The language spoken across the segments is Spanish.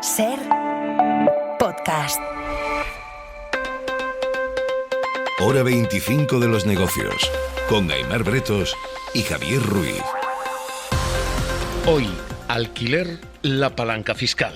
Ser podcast. Hora 25 de los negocios, con Aimar Bretos y Javier Ruiz. Hoy, alquiler, la palanca fiscal.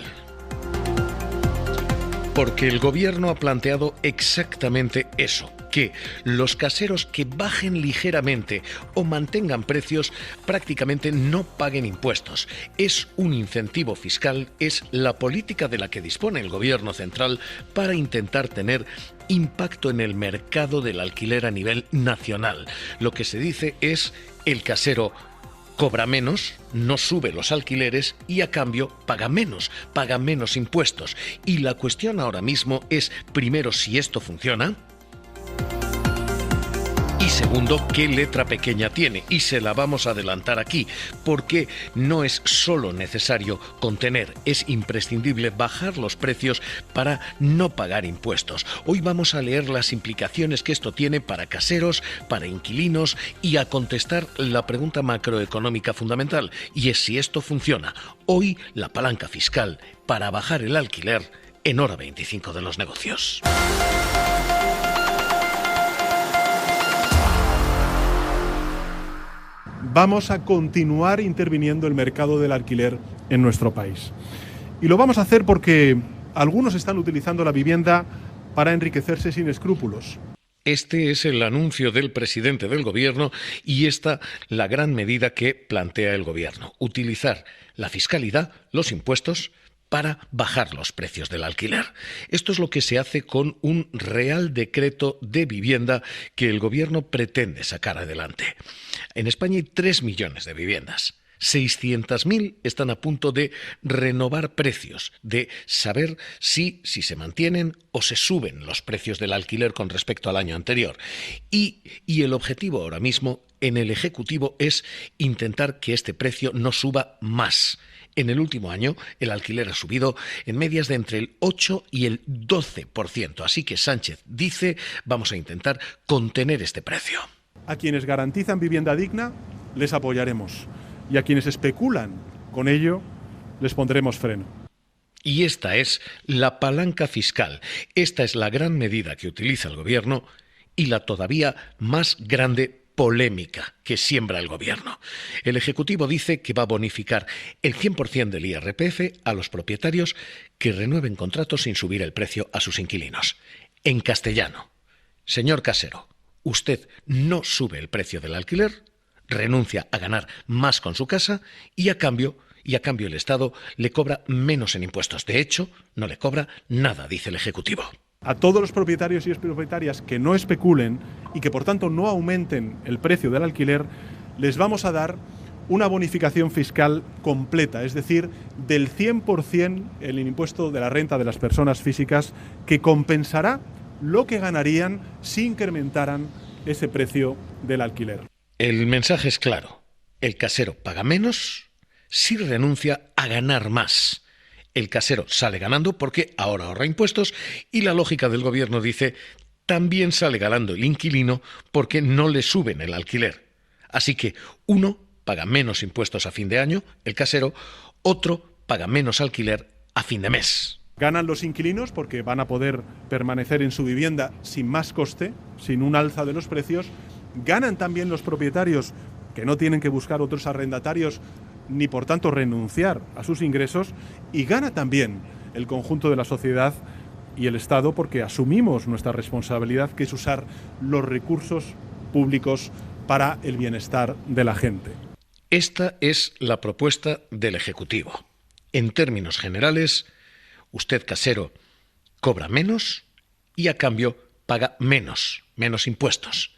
Porque el gobierno ha planteado exactamente eso, que los caseros que bajen ligeramente o mantengan precios prácticamente no paguen impuestos. Es un incentivo fiscal, es la política de la que dispone el gobierno central para intentar tener impacto en el mercado del alquiler a nivel nacional. Lo que se dice es el casero cobra menos, no sube los alquileres y a cambio paga menos impuestos. Y la cuestión ahora mismo es, primero, si esto funciona. Y segundo, ¿qué letra pequeña tiene? Y se la vamos a adelantar aquí, porque no es solo necesario contener, es imprescindible bajar los precios para no pagar impuestos. Hoy vamos a leer las implicaciones que esto tiene para caseros, para inquilinos y a contestar la pregunta macroeconómica fundamental, y es si esto funciona. Hoy la palanca fiscal para bajar el alquiler en Hora 25 de los negocios. Vamos a continuar interviniendo el mercado del alquiler en nuestro país. Y lo vamos a hacer porque algunos están utilizando la vivienda para enriquecerse sin escrúpulos. Este es el anuncio del presidente del gobierno y esta la gran medida que plantea el gobierno: utilizar la fiscalidad, los impuestos, para bajar los precios del alquiler. Esto es lo que se hace con un Real Decreto de Vivienda que el gobierno pretende sacar adelante. En España hay 3 millones de viviendas. 600.000 están a punto de renovar precios, de saber si se mantienen o se suben los precios del alquiler con respecto al año anterior. Y el objetivo ahora mismo en el Ejecutivo es intentar que este precio no suba más. En el último año, el alquiler ha subido en medias de entre el 8 y el 12%. Así que Sánchez dice, vamos a intentar contener este precio. A quienes garantizan vivienda digna, les apoyaremos. Y a quienes especulan con ello, les pondremos freno. Y esta es la palanca fiscal. Esta es la gran medida que utiliza el gobierno y la todavía más grande polémica que siembra el gobierno. El Ejecutivo dice que va a bonificar el 100% del IRPF a los propietarios que renueven contratos sin subir el precio a sus inquilinos. En castellano: señor casero, usted no sube el precio del alquiler, renuncia a ganar más con su casa y a cambio el Estado le cobra menos en impuestos. De hecho, no le cobra nada, dice el Ejecutivo. A todos los propietarios y propietarias que no especulen y que por tanto no aumenten el precio del alquiler, les vamos a dar una bonificación fiscal completa, es decir, del 100% el impuesto de la renta de las personas físicas, que compensará lo que ganarían si incrementaran ese precio del alquiler. El mensaje es claro: el casero paga menos si renuncia a ganar más. El casero sale ganando porque ahora ahorra impuestos y la lógica del gobierno dice también sale ganando el inquilino porque no le suben el alquiler. Así que uno paga menos impuestos a fin de año, el casero; otro paga menos alquiler a fin de mes. Ganan los inquilinos porque van a poder permanecer en su vivienda sin más coste, sin un alza de los precios. Ganan también los propietarios, que no tienen que buscar otros arrendatarios ni por tanto renunciar a sus ingresos, y gana también el conjunto de la sociedad y el Estado, porque asumimos nuestra responsabilidad, que es usar los recursos públicos para el bienestar de la gente. Esta es la propuesta del Ejecutivo. En términos generales, usted casero cobra menos y a cambio paga menos impuestos.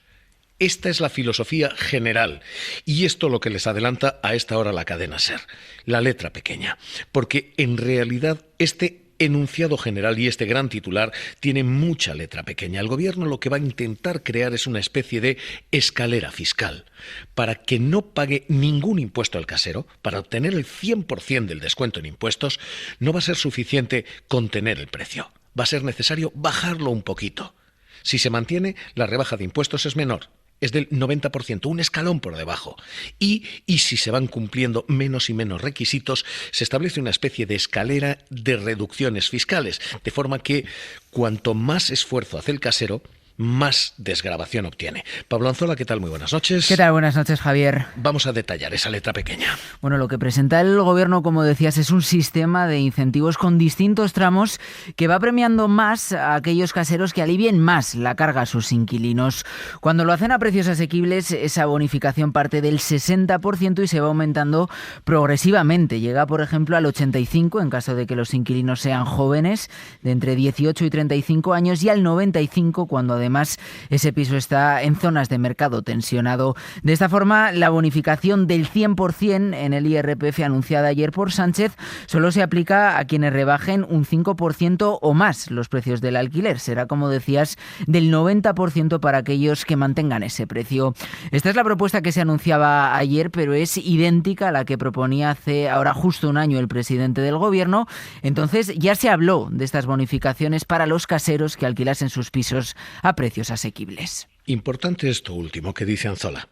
Esta es la filosofía general y esto lo que les adelanta a esta hora la cadena SER, la letra pequeña, porque en realidad este enunciado general y este gran titular tiene mucha letra pequeña. El gobierno lo que va a intentar crear es una especie de escalera fiscal para que no pague ningún impuesto al casero. Para obtener el 100% del descuento en impuestos no va a ser suficiente contener el precio, va a ser necesario bajarlo un poquito. Si se mantiene, la rebaja de impuestos es menor. es del 90%, un escalón por debajo. Y si se van cumpliendo menos y menos requisitos, se establece una especie de escalera de reducciones fiscales, de forma que cuanto más esfuerzo hace el casero, más desgravación obtiene. Pablo Anzola, ¿qué tal? Muy buenas noches. ¿Qué tal? Buenas noches, Javier. Vamos a detallar esa letra pequeña. Bueno, lo que presenta el Gobierno, como decías, es un sistema de incentivos con distintos tramos que va premiando más a aquellos caseros que alivien más la carga a sus inquilinos. Cuando lo hacen a precios asequibles, esa bonificación parte del 60% y se va aumentando progresivamente. Llega, por ejemplo, al 85% en caso de que los inquilinos sean jóvenes, de entre 18 y 35 años, y al 95% cuando además ese piso está en zonas de mercado tensionado. De esta forma, la bonificación del 100% en el IRPF anunciada ayer por Sánchez solo se aplica a quienes rebajen un 5% o más los precios del alquiler. Será, como decías, del 90% para aquellos que mantengan ese precio. Esta es la propuesta que se anunciaba ayer, pero es idéntica a la que proponía hace ahora justo un año el presidente del Gobierno. Entonces ya se habló de estas bonificaciones para los caseros que alquilasen sus pisos a precios asequibles. Importante esto último que dice Anzola.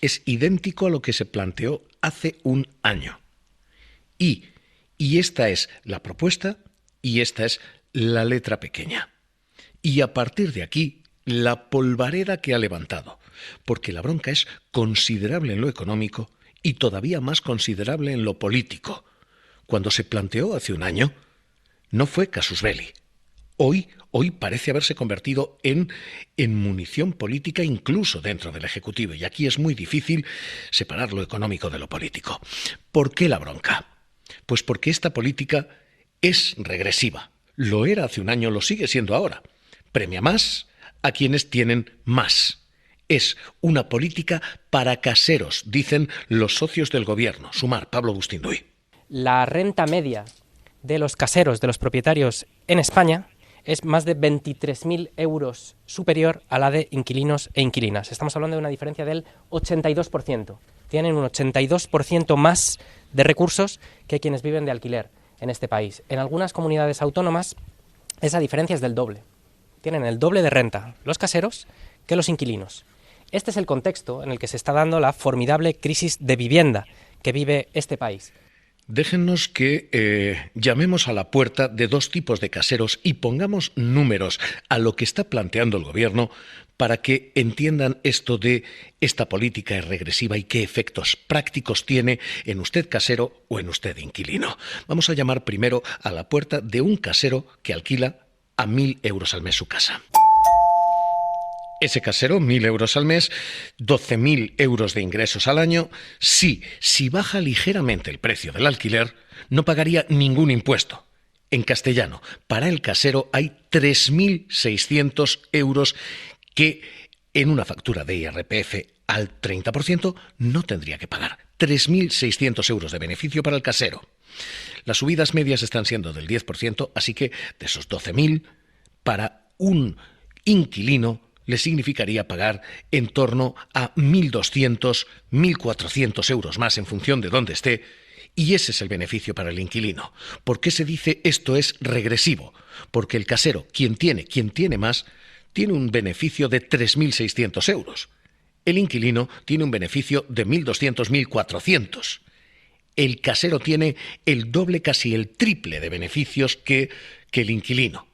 Es idéntico a lo que se planteó hace un año. Y esta es la propuesta y esta es la letra pequeña. Y a partir de aquí, la polvareda que ha levantado, porque la bronca es considerable en lo económico y todavía más considerable en lo político. Cuando se planteó hace un año, no fue casus belli. Hoy parece haberse convertido en munición política incluso dentro del Ejecutivo, y aquí es muy difícil separar lo económico de lo político. ¿Por qué la bronca? Pues porque esta política es regresiva. Lo era hace un año, lo sigue siendo ahora. Premia más a quienes tienen más. Es una política para caseros, dicen los socios del Gobierno. Sumar, Pablo Bustinduy. La renta media de los caseros, de los propietarios en España, es más de 23.000 euros superior a la de inquilinos e inquilinas. Estamos hablando de una diferencia del 82%. Tienen un 82% más de recursos que quienes viven de alquiler en este país. En algunas comunidades autónomas esa diferencia es del doble. Tienen el doble de renta los caseros que los inquilinos. Este es el contexto en el que se está dando la formidable crisis de vivienda que vive este país. Déjennos que llamemos a la puerta de dos tipos de caseros y pongamos números a lo que está planteando el Gobierno para que entiendan esto de esta política es regresiva y qué efectos prácticos tiene en usted casero o en usted inquilino. Vamos a llamar primero a la puerta de un casero que alquila a 1.000 euros al mes su casa. Ese casero, 1.000 euros al mes, 12.000 euros de ingresos al año. Si baja ligeramente el precio del alquiler, no pagaría ningún impuesto. En castellano, para el casero hay 3.600 euros que en una factura de IRPF al 30% no tendría que pagar. 3.600 euros de beneficio para el casero. Las subidas medias están siendo del 10%, así que de esos 12.000, para un inquilino le significaría pagar en torno a 1.200, 1.400 euros más en función de dónde esté, y ese es el beneficio para el inquilino. ¿Por qué se dice esto es regresivo? Porque el casero, quien tiene más, tiene un beneficio de 3.600 euros. El inquilino tiene un beneficio de 1.200, 1.400. El casero tiene el doble, casi el triple de beneficios que el inquilino.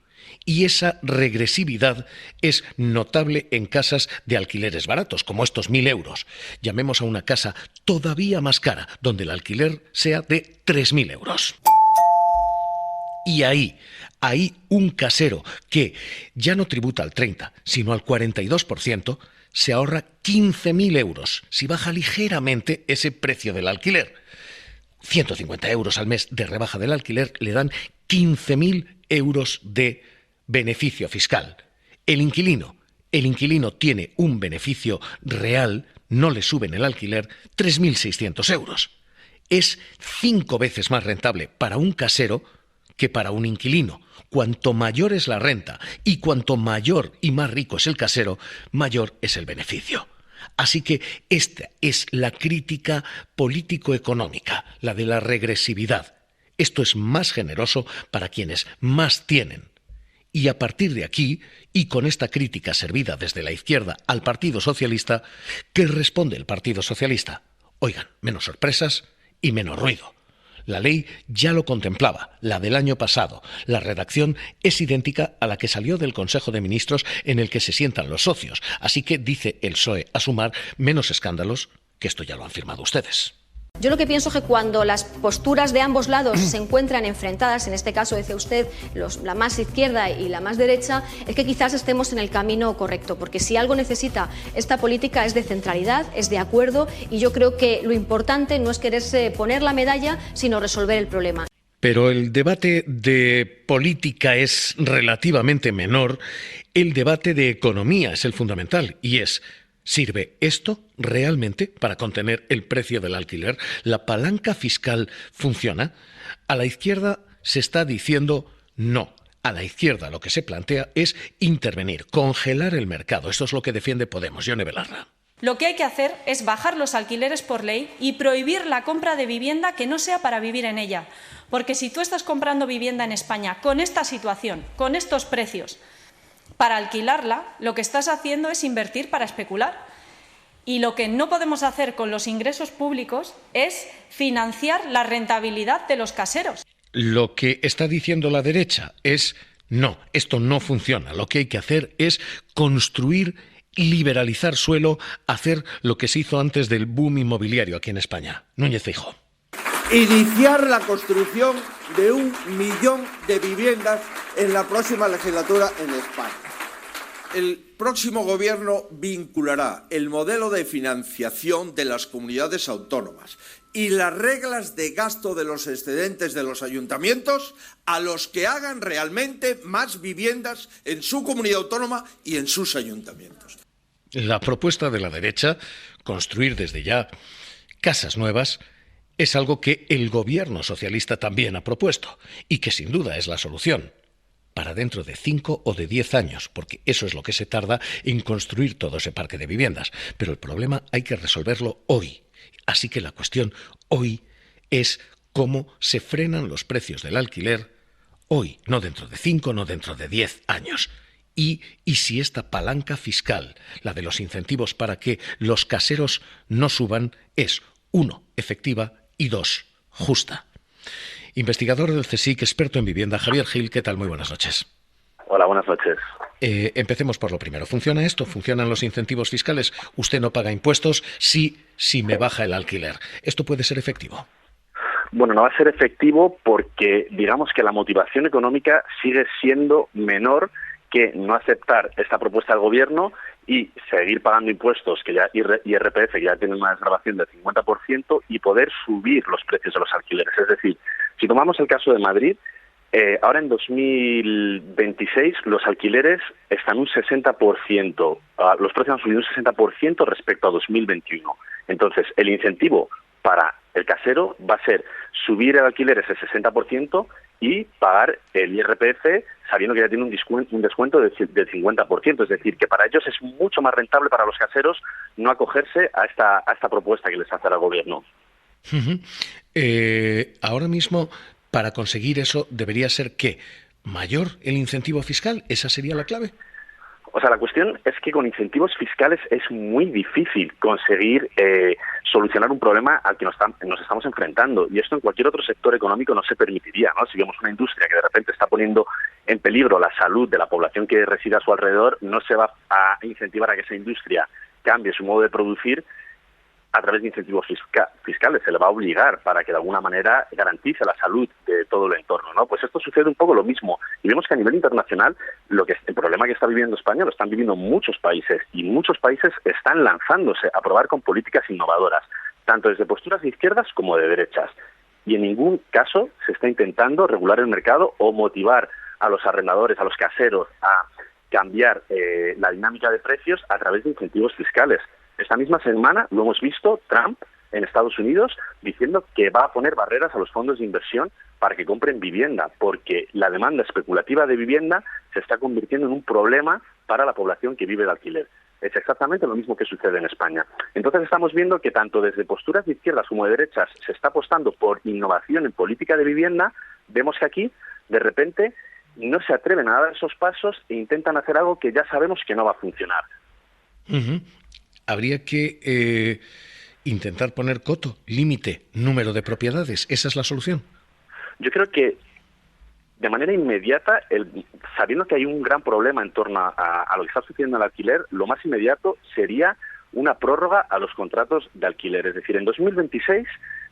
Y esa regresividad es notable en casas de alquileres baratos, como estos 1.000 euros. Llamemos a una casa todavía más cara, donde el alquiler sea de 3.000 euros. Y ahí un casero que ya no tributa al 30%, sino al 42%, se ahorra 15.000 euros si baja ligeramente ese precio del alquiler. 150 euros al mes de rebaja del alquiler le dan 15.000 euros de beneficio fiscal. El inquilino tiene un beneficio real, no le suben el alquiler, 3.600 euros. Es 5 veces más rentable para un casero que para un inquilino. Cuanto mayor es la renta y cuanto mayor y más rico es el casero, mayor es el beneficio. Así que esta es la crítica político-económica, la de la regresividad. Esto es más generoso para quienes más tienen. Y a partir de aquí, y con esta crítica servida desde la izquierda al Partido Socialista, ¿qué responde el Partido Socialista? Oigan, menos sorpresas y menos ruido. La ley ya lo contemplaba, la del año pasado. La redacción es idéntica a la que salió del Consejo de Ministros en el que se sientan los socios. Así que, dice el PSOE a Sumar, menos escándalos, que esto ya lo han firmado ustedes. Yo lo que pienso es que cuando las posturas de ambos lados se encuentran enfrentadas, en este caso decía usted, la más izquierda y la más derecha, es que quizás estemos en el camino correcto, porque si algo necesita esta política es de centralidad, es de acuerdo, y yo creo que lo importante no es quererse poner la medalla, sino resolver el problema. Pero el debate de política es relativamente menor, el debate de economía es el fundamental, y es: ¿sirve esto realmente para contener el precio del alquiler? ¿La palanca fiscal funciona? A la izquierda se está diciendo no. A la izquierda lo que se plantea es intervenir, congelar el mercado. Esto es lo que defiende Podemos. Yone Belarra. Lo que hay que hacer es bajar los alquileres por ley y prohibir la compra de vivienda que no sea para vivir en ella. Porque si tú estás comprando vivienda en España con esta situación, con estos precios, para alquilarla, lo que estás haciendo es invertir para especular. Y lo que no podemos hacer con los ingresos públicos es financiar la rentabilidad de los caseros. Lo que está diciendo la derecha es: no, esto no funciona. Lo que hay que hacer es construir, liberalizar suelo, hacer lo que se hizo antes del boom inmobiliario aquí en España. Núñez Feijóo. Iniciar la construcción de 1 millón de viviendas en la próxima legislatura en España. El próximo Gobierno vinculará el modelo de financiación de las comunidades autónomas y las reglas de gasto de los excedentes de los ayuntamientos a los que hagan realmente más viviendas en su comunidad autónoma y en sus ayuntamientos. La propuesta de la derecha, construir desde ya casas nuevas, es algo que el gobierno socialista también ha propuesto y que sin duda es la solución para dentro de 5 o de 10 años, porque eso es lo que se tarda en construir todo ese parque de viviendas. Pero el problema hay que resolverlo hoy. Así que la cuestión hoy es cómo se frenan los precios del alquiler hoy, no dentro de 5, no dentro de 10 años. Y si esta palanca fiscal, la de los incentivos para que los caseros no suban, es 1, efectiva, y 2, justa. Investigador del CSIC, experto en vivienda, Javier Gil, ¿qué tal? Muy buenas noches. Hola, buenas noches. Empecemos por lo primero. ¿Funciona esto? ¿Funcionan los incentivos fiscales? Usted no paga impuestos si me baja el alquiler. ¿Esto puede ser efectivo? Bueno, no va a ser efectivo porque digamos que la motivación económica sigue siendo menor que no aceptar esta propuesta del Gobierno y seguir pagando impuestos, que ya IRPF, que ya tiene una desgravación del 50%, y poder subir los precios de los alquileres. Es decir, si tomamos el caso de Madrid, ahora en 2026 los alquileres están un 60%, los precios han subido un 60% respecto a 2021. Entonces, el incentivo para el casero va a ser subir el alquiler ese 60% y pagar el IRPF sabiendo que ya tiene un descuento del 50%. Es decir, que para ellos es mucho más rentable para los caseros no acogerse a esta propuesta que les hace el Gobierno. Ahora mismo, para conseguir eso, debería ser ¿qué? ¿Mayor el incentivo fiscal? ¿Esa sería la clave? O sea, la cuestión es que con incentivos fiscales es muy difícil conseguir solucionar un problema al que nos estamos enfrentando. Y esto en cualquier otro sector económico no se permitiría, ¿no? Si vemos una industria que de repente está poniendo en peligro la salud de la población que reside a su alrededor, no se va a incentivar a que esa industria cambie su modo de producir a través de incentivos fiscales. Se le va a obligar para que de alguna manera garantice la salud de todo el entorno, ¿no? Pues esto sucede un poco lo mismo. Y vemos que a nivel internacional el problema que está viviendo España lo están viviendo muchos países, y muchos países están lanzándose a probar con políticas innovadoras, tanto desde posturas de izquierdas como de derechas. Y en ningún caso se está intentando regular el mercado o motivar a los arrendadores, a los caseros, a cambiar la dinámica de precios a través de incentivos fiscales. Esta misma semana lo hemos visto Trump en Estados Unidos diciendo que va a poner barreras a los fondos de inversión para que compren vivienda, porque la demanda especulativa de vivienda se está convirtiendo en un problema para la población que vive de alquiler. Es exactamente lo mismo que sucede en España. Entonces estamos viendo que tanto desde posturas de izquierdas como de derechas se está apostando por innovación en política de vivienda. Vemos que aquí, de repente, no se atreven a dar esos pasos e intentan hacer algo que ya sabemos que no va a funcionar. Habría que intentar poner coto, límite, número de propiedades. ¿Esa es la solución? Yo creo que de manera inmediata, sabiendo que hay un gran problema en torno a lo que está sucediendo en el alquiler, lo más inmediato sería una prórroga a los contratos de alquiler. Es decir, en 2026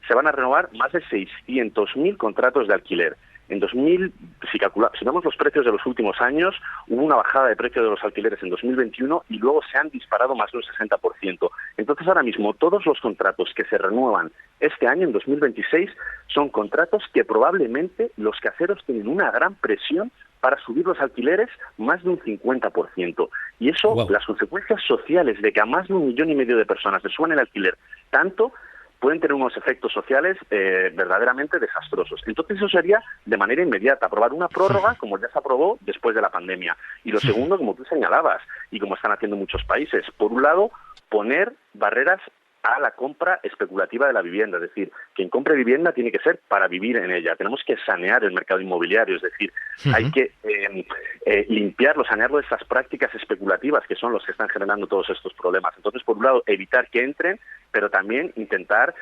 se van a renovar más de 600.000 contratos de alquiler. Si vemos los precios de los últimos años, hubo una bajada de precio de los alquileres en 2021 y luego se han disparado más de un 60%. Entonces, ahora mismo, todos los contratos que se renuevan este año, en 2026, son contratos que probablemente los caseros tienen una gran presión para subir los alquileres más de un 50%. Y eso, las consecuencias sociales de que a más de 1,5 millones de personas les suban el alquiler tanto, pueden tener unos efectos sociales verdaderamente desastrosos. Entonces eso sería de manera inmediata, aprobar una prórroga como ya se aprobó después de la pandemia. Y lo segundo, como tú señalabas, y como están haciendo muchos países, por un lado, poner barreras a la compra especulativa de la vivienda. Es decir, quien compre vivienda tiene que ser para vivir en ella. Tenemos que sanear el mercado inmobiliario, es decir, hay que limpiarlo, sanearlo de estas prácticas especulativas que son los que están generando todos estos problemas. Entonces, por un lado, evitar que entren, pero también intentar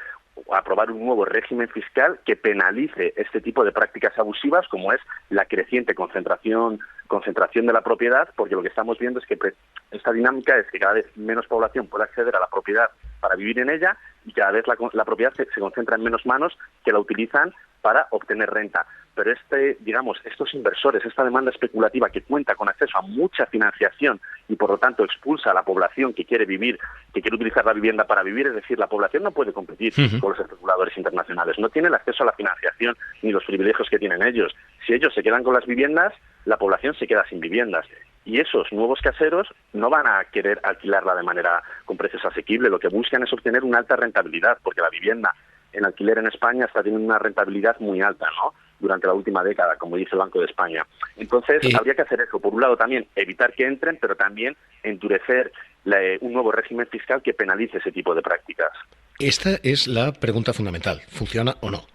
aprobar un nuevo régimen fiscal que penalice este tipo de prácticas abusivas, como es la creciente concentración de la propiedad, porque lo que estamos viendo es que esta dinámica es que cada vez menos población puede acceder a la propiedad para vivir en ella y cada vez la propiedad se concentra en menos manos que la utilizan para obtener renta. Pero estos inversores, esta demanda especulativa que cuenta con acceso a mucha financiación y por lo tanto expulsa a la población que quiere utilizar la vivienda para vivir, es decir, la población no puede competir con los especuladores internacionales, no tiene el acceso a la financiación ni los privilegios que tienen ellos. Si ellos se quedan con las viviendas, la población se queda sin viviendas. Y esos nuevos caseros no van a querer alquilarla de manera con precios asequibles, lo que buscan es obtener una alta rentabilidad, porque la vivienda en alquiler en España está teniendo una rentabilidad muy alta, ¿no?, durante la última década, como dice el Banco de España. Entonces, habría que hacer eso. Por un lado, también evitar que entren, pero también endurecer un nuevo régimen fiscal que penalice ese tipo de prácticas. Esta es la pregunta fundamental. ¿Funciona o no?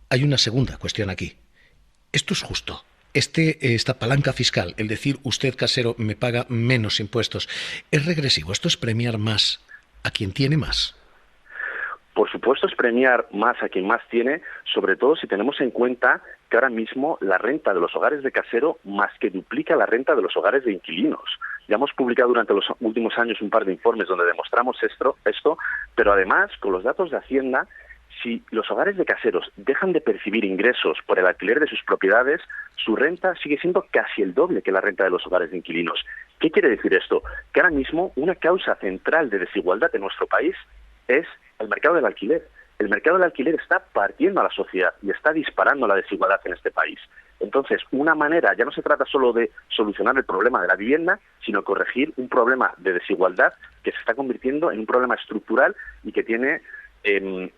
Hay una segunda cuestión aquí. ¿Esto es justo? Esta palanca fiscal, el decir usted casero me paga menos impuestos, ¿es regresivo? ¿Esto es premiar más a quien tiene más? Por supuesto es premiar más a quien más tiene, sobre todo si tenemos en cuenta que ahora mismo la renta de los hogares de casero más que duplica la renta de los hogares de inquilinos. Ya hemos publicado durante los últimos años un par de informes donde demostramos esto, pero además, con los datos de Hacienda, si los hogares de caseros dejan de percibir ingresos por el alquiler de sus propiedades, su renta sigue siendo casi el doble que la renta de los hogares de inquilinos. ¿Qué quiere decir esto? Que ahora mismo una causa central de desigualdad en nuestro país es el mercado del alquiler. El mercado del alquiler está partiendo a la sociedad y está disparando la desigualdad en este país. Entonces, una manera, ya no se trata solo de solucionar el problema de la vivienda, sino corregir un problema de desigualdad que se está convirtiendo en un problema estructural y que tiene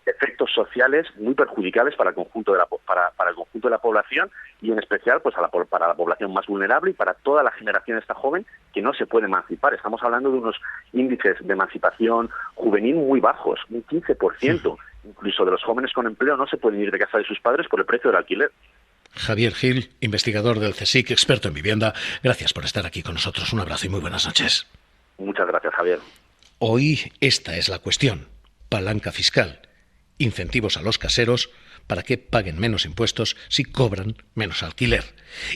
efectos sociales muy perjudiciales para el conjunto de la población y en especial pues para la población más vulnerable y para toda la generación esta joven que no se puede emancipar. Estamos hablando de unos índices de emancipación juvenil muy bajos, un 15%. Incluso de los jóvenes con empleo no se pueden ir de casa de sus padres por el precio del alquiler. Javier Gil, investigador del CSIC, experto en vivienda, gracias por estar aquí con nosotros. Un abrazo y muy buenas noches. Muchas gracias, Javier. Hoy esta es la cuestión. Palanca fiscal, incentivos a los caseros para que paguen menos impuestos si cobran menos alquiler.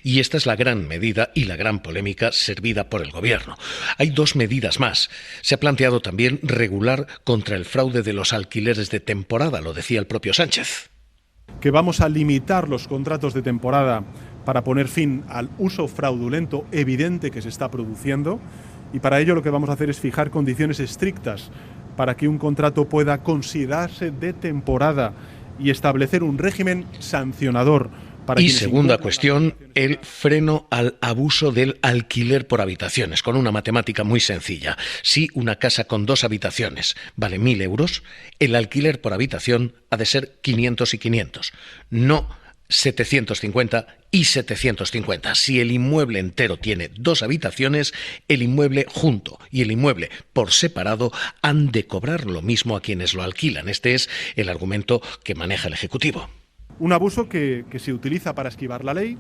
Y esta es la gran medida y la gran polémica servida por el Gobierno. Hay dos medidas más. Se ha planteado también regular contra el fraude de los alquileres de temporada, lo decía el propio Sánchez. Que vamos a limitar los contratos de temporada para poner fin al uso fraudulento evidente que se está produciendo, y para ello lo que vamos a hacer es fijar condiciones estrictas para que un contrato pueda considerarse de temporada y establecer un régimen sancionador. Y segunda cuestión, el freno al abuso del alquiler por habitaciones, con una matemática muy sencilla. Si una casa con 2 habitaciones vale 1.000 euros, el alquiler por habitación ha de ser 500 y 500, no 750 y 750. Si el inmueble entero tiene 2 habitaciones, el inmueble junto y el inmueble por separado han de cobrar lo mismo a quienes lo alquilan. Este es el argumento que maneja el Ejecutivo. Un abuso que se utiliza para esquivar la ley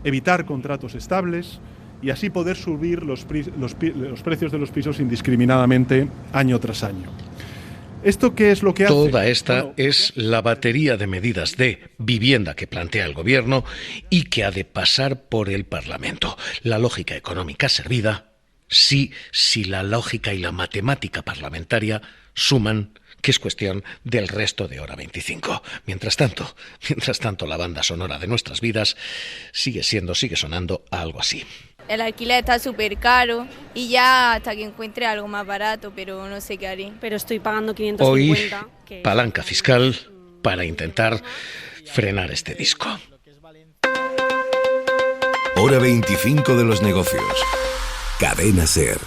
evitar contratos estables y así poder subir los precios de los pisos indiscriminadamente año tras año. ¿Esto qué es lo que hace? Toda esta es la batería de medidas de vivienda que plantea el Gobierno y que ha de pasar por el Parlamento. La lógica económica servida si la lógica y la matemática parlamentaria suman, que es cuestión del resto de Hora 25. Mientras tanto, la banda sonora de nuestras vidas sigue sonando algo así. El alquiler está súper caro y ya hasta que encuentre algo más barato, pero no sé qué haré. Pero estoy pagando 550. Hoy, palanca fiscal para intentar frenar este disco. Hora 25 de los negocios. Cadena SER.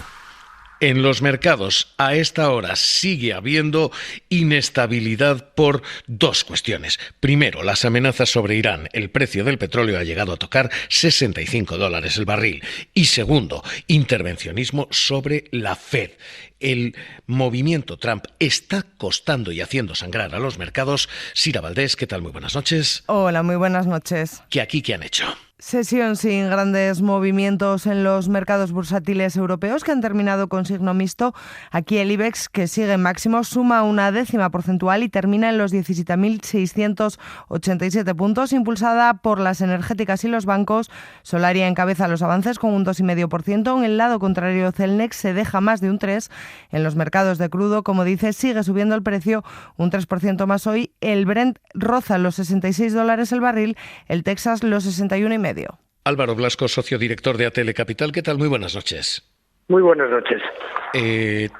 En los mercados, a esta hora, sigue habiendo inestabilidad por dos cuestiones. Primero, las amenazas sobre Irán. El precio del petróleo ha llegado a tocar $65 el barril. Y segundo, intervencionismo sobre la Fed. El movimiento Trump está costando y haciendo sangrar a los mercados. Sira Valdés, ¿qué tal? Muy buenas noches. Hola, muy buenas noches. ¿Qué han hecho? Sesión sin grandes movimientos en los mercados bursátiles europeos que han terminado con signo mixto. Aquí el IBEX, que sigue en máximo, suma una décima porcentual y termina en los 17.687 puntos, impulsada por las energéticas y los bancos. Solaria encabeza los avances con un 2,5%. En el lado contrario, Celnex se deja más de un 3%. En los mercados de crudo, como dice, sigue subiendo el precio un 3% más hoy. El Brent roza los $66 el barril, el Texas los 61,5%. Álvaro Blasco, socio director de ATL Capital. ¿Qué tal? Muy buenas noches. Muy buenas noches.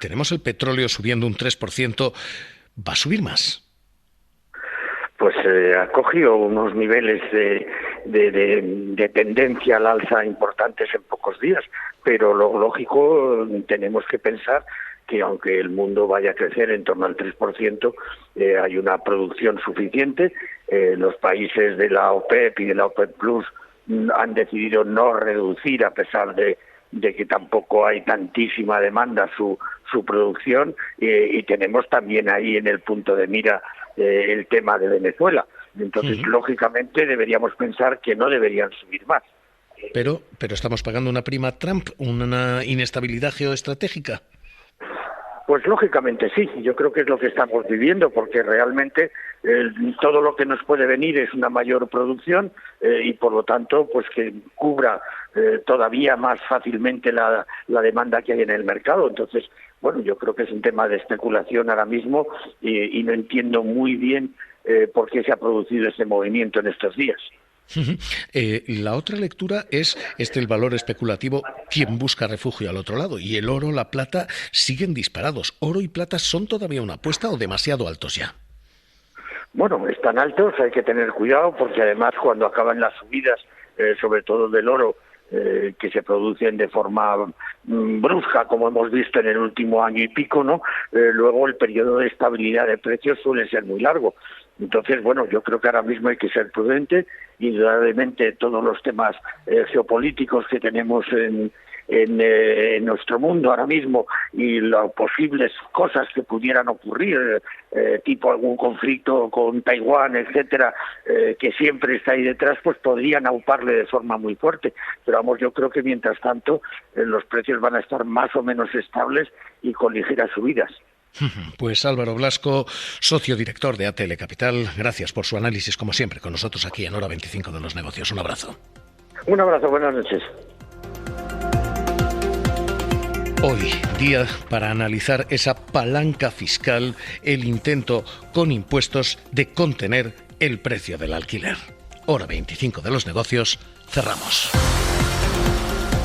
Tenemos el petróleo subiendo un 3%. ¿Va a subir más? Pues ha cogido unos niveles de tendencia al alza importantes en pocos días, pero lo lógico, tenemos que pensar que aunque el mundo vaya a crecer en torno al 3%, hay una producción suficiente. Los países de la OPEP y de la OPEP Plus han decidido no reducir, a pesar de que tampoco hay tantísima demanda, su producción, y tenemos también ahí en el punto de mira el tema de Venezuela. Entonces, lógicamente, deberíamos pensar que no deberían subir más. Pero estamos pagando una prima Trump, una inestabilidad geoestratégica. Pues lógicamente sí, yo creo que es lo que estamos viviendo, porque realmente todo lo que nos puede venir es una mayor producción y por lo tanto pues que cubra todavía más fácilmente la demanda que hay en el mercado. Entonces, bueno, yo creo que es un tema de especulación ahora mismo y no entiendo muy bien por qué se ha producido ese movimiento en estos días. La otra lectura es el valor especulativo, quien busca refugio al otro lado, y el oro, la plata siguen disparados. ¿Oro y plata son todavía una apuesta o demasiado altos ya? Bueno, están altos, hay que tener cuidado porque además cuando acaban las subidas, sobre todo del oro, que se producen de forma brusca, como hemos visto en el último año y pico, ¿no? Luego el periodo de estabilidad de precios suele ser muy largo. Entonces, bueno, yo creo que ahora mismo hay que ser prudente. Indudablemente todos los temas geopolíticos que tenemos en nuestro mundo ahora mismo y las posibles cosas que pudieran ocurrir, tipo algún conflicto con Taiwán, etcétera, que siempre está ahí detrás, pues podrían auparle de forma muy fuerte. Pero vamos, yo creo que mientras tanto los precios van a estar más o menos estables y con ligeras subidas. Pues Álvaro Blasco, socio director de ATL Capital, gracias por su análisis, como siempre, con nosotros aquí en Hora 25 de los negocios. Un abrazo. Un abrazo, buenas noches. Hoy, día para analizar esa palanca fiscal, el intento con impuestos de contener el precio del alquiler. Hora 25 de los negocios, cerramos.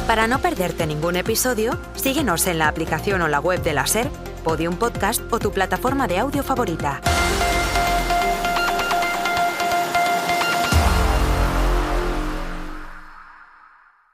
Para no perderte ningún episodio, síguenos en la aplicación o la web de la SER, Podium Podcast o tu plataforma de audio favorita.